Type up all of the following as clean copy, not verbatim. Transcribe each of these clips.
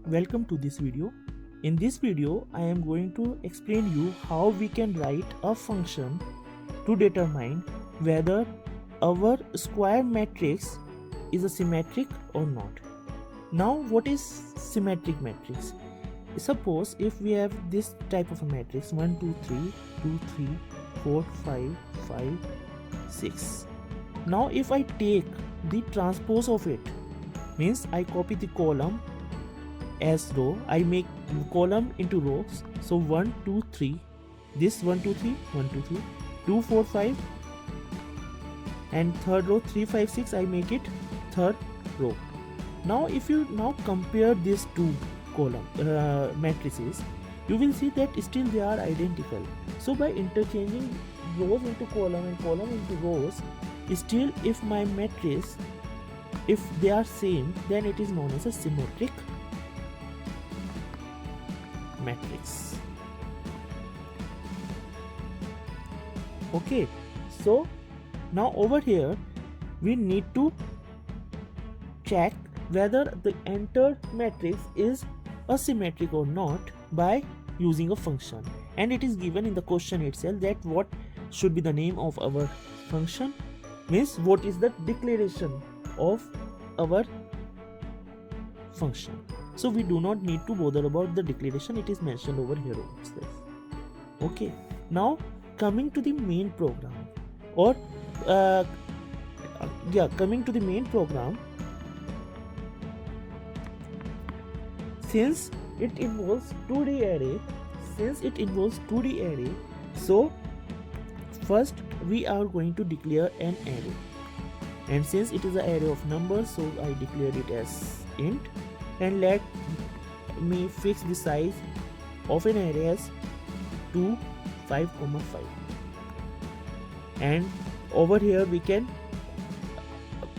welcome to this video. In this video, I am going to explain you how we can write a function to determine whether our square matrix is a symmetric or not. Now, what is symmetric matrix? Suppose if we have this type of a matrix 1 2 3 2 3 4 5 5 6. Now if I take the transpose of it, means I copy the column as row, I make column into rows. So 1 2 3, this 1 2 3 1 2 3 2 4 5, and third row 3 5 6, I make it third row. Now if you now compare these two column matrices, you will see that still they are identical. So by interchanging rows into column and column into rows, still if my matrix, if they are same, then it is known as a symmetric matrix. Okay, so now over here we need to check whether the entered matrix is a symmetric or not by using a function, and it is given in the question itself that what should be the name of our function, means what is the declaration of our function. So we do not need to bother about the declaration, it is mentioned over here itself. Okay, now coming to the main program, or coming to the main program, since it involves 2D array, so first we are going to declare an array, and since it is an array of numbers, so I declared it as int, and let me fix the size of an array as 2 5, 5, and over here we can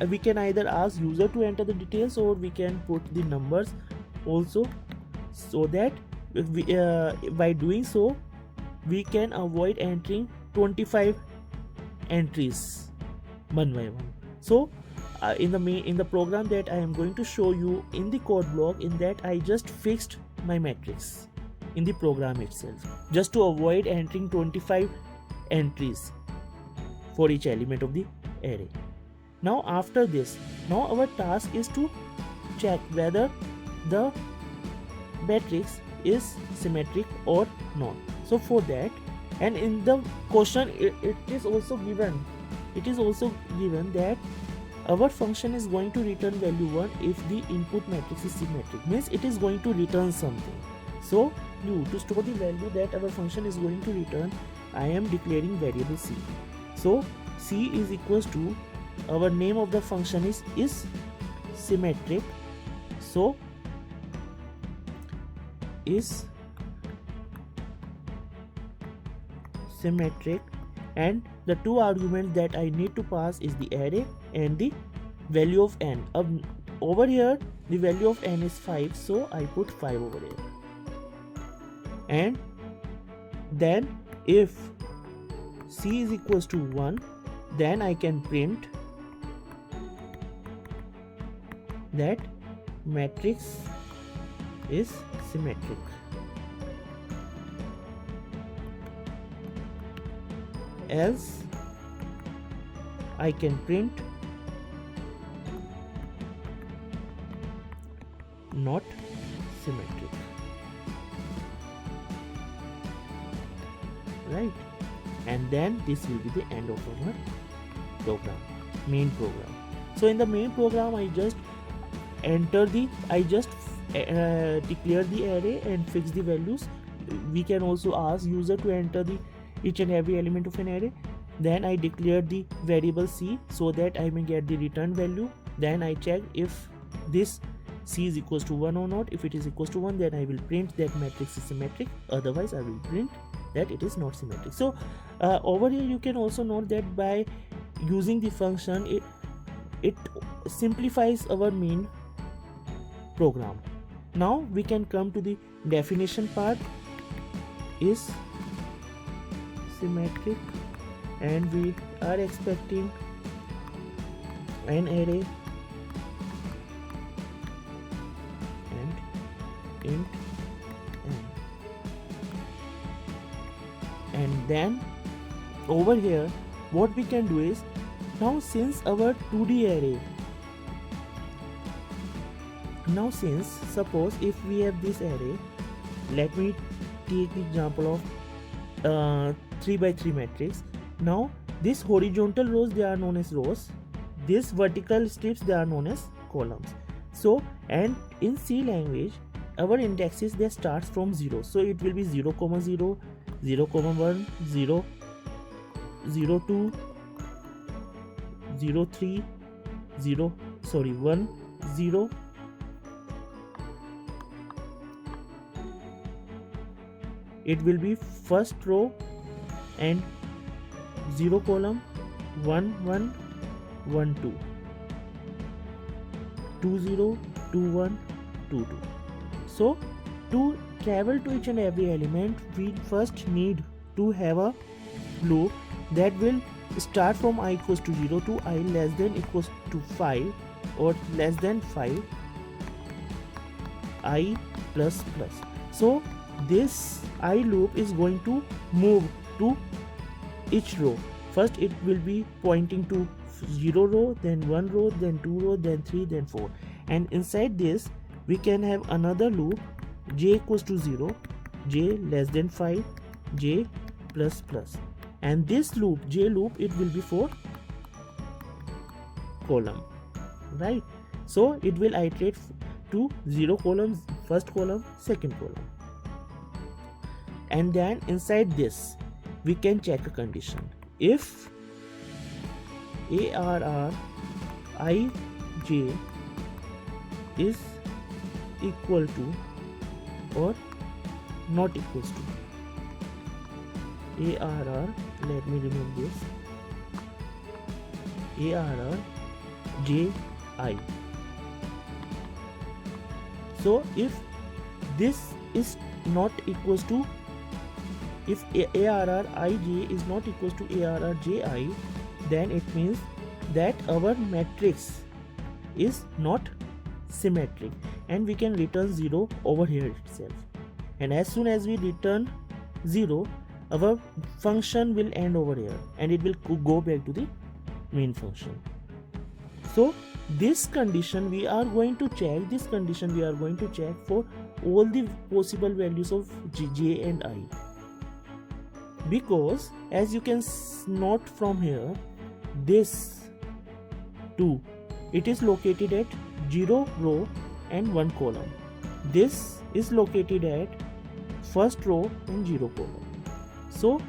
either ask user to enter the details, or we can put the numbers also, so that by doing so we can avoid entering 25 entries one by one. So in the program that I am going to show you in the code block, in that I just fixed my matrix in the program itself, just to avoid entering 25 entries for each element of the array. Now after this, now our task is to check whether the matrix is symmetric or not. So for that, and in the question it is also given that our function is going to return value 1 if the input matrix is symmetric, means it is going to return something. So to store the value that our function is going to return, I am declaring variable c. So c is equals to, our name of the function is symmetric, so is symmetric, and the two arguments that I need to pass is the array and the value of n. Over here the value of n is 5, so I put 5 over here, and then if c is equals to 1, then I can print that matrix is symmetric. Else I can print not symmetric, right? And then this will be the end of our main program. So in the main program, I just declare the array and fix the values. We can also ask user to enter each and every element of an array. Then I declare the variable c, so that I may get the return value. Then I check if this c is equals to 1 or not. If it is equals to 1, then I will print that matrix is symmetric, otherwise I will print that it is not symmetric. So over here you can also note that by using the function, it simplifies our main program. Now we can come to the definition part. Is symmetric, and we are expecting an array and Then over here what we can do is, now since our 2D array, now since suppose if we have this array, let me take the example of 3 by 3 matrix. Now this horizontal rows, they are known as rows, this vertical strips, they are known as columns. So, and in C language our indexes, they starts from 0, so it will be 0, 0, 0, 1, 0, 0, 2, 0, 3, 0, 1, 0, it will be first row and 0 column, 1, 1, 1, 2, 2, 0, 2, 1, 2, 2. So to travel to each and every element, we first need to have a loop that will start from I equals to 0 to I less than equals to 5 or less than 5 I plus plus. So this I loop is going to move to each row. First it will be pointing to 0 row, then 1 row, then 2 row, then 3, then 4, and inside this we can have another loop, j equals to 0, j less than 5, j plus plus, and this loop, j loop, it will be for column, right? So it will iterate to 0 columns, first column, second column, and then inside this we can check a condition. If ARR IJ is equal to or not equals to ARR, let me remove this, ARR JI. So if this is not equals to, if ARR IJ is not equals to ARR JI, then it means that our matrix is not symmetric, and we can return 0 over here itself. And as soon as we return 0, our function will end over here and it will go back to the main function. So this condition we are going to check, for all the possible values of j and I, because as you can note from here, this 2, it is located at 0 row and 1 column. This is located at first row and 0 column. So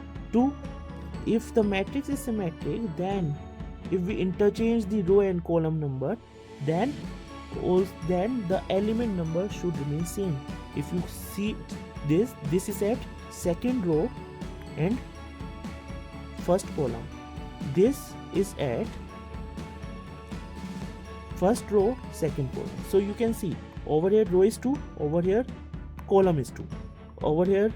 if the matrix is symmetric, then if we interchange the row and column number, then the element number should remain same. If you see this is at second row and first column, this is at first row, second column. So you can see over here row is 2, over here column is 2, over here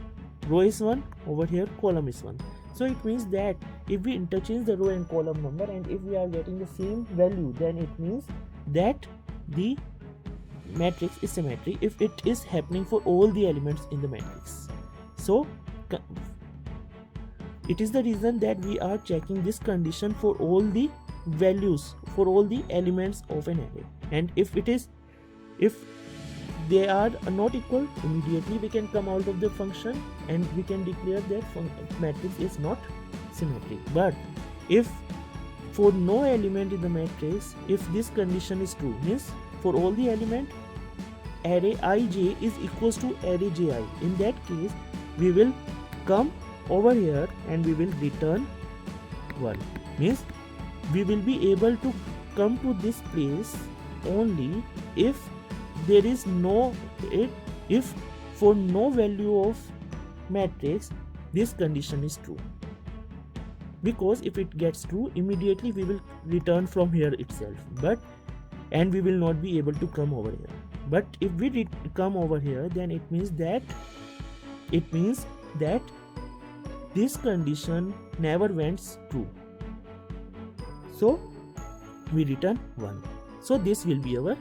row is 1, over here column is 1. So it means that if we interchange the row and column number and if we are getting the same value, then it means that the matrix is symmetric if it is happening for all the elements in the matrix. So it is the reason that we are checking this condition for all the values, for all the elements of an array, and if they are not equal, immediately we can come out of the function and we can declare that matrix is not symmetric. But if for no element in the matrix, if this condition is true, means for all the element array ij is equals to array ji, in that case we will come over here and we will return 1, means we will be able to come to this place only if there is no, if for no value of matrix this condition is true, because if it gets true, immediately we will return from here itself, and we will not be able to come over here. But if we come over here, then it means that this condition never went true, so we return 1. So this will be our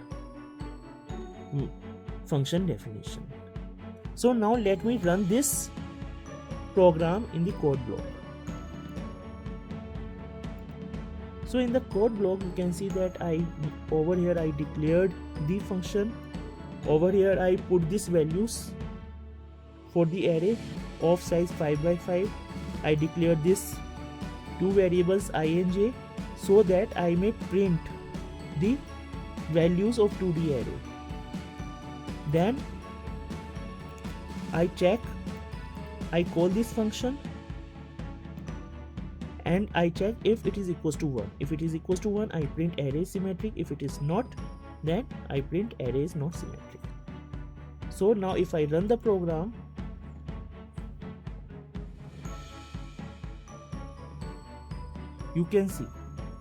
function definition. So now let me run this program in the code block. So in the code block you can see that over here I declared the function. Over here I put these values for the array of size 5 by 5. I declared this two variables I and j so that I may print the values of 2D array. Then I call this function and I check if it is equals to 1. If it is equals to 1, I print array symmetric. If it is not, then I print array is not symmetric. So now if I run the program, you can see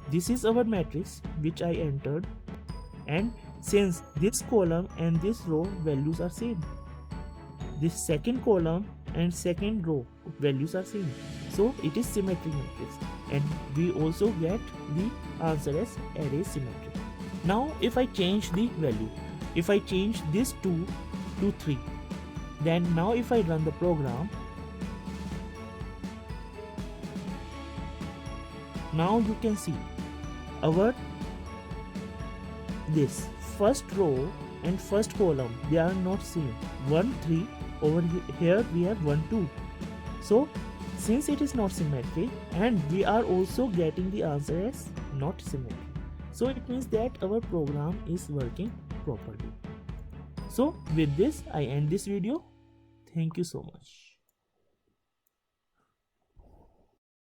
this is our matrix which I entered, and since this column and this row values are same, this second column and second row values are same, so it is symmetric matrix, and we also get the answer as array symmetric. Now if I change the value, if I change this 2 to 3, then now if I run the program, now you can see our this first row and first column, they are not same. 1 3, over here we have 1 2. So since it is not symmetric, and we are also getting the answer as not symmetric, so it means that our program is working properly. So with this I end this video. Thank you so much.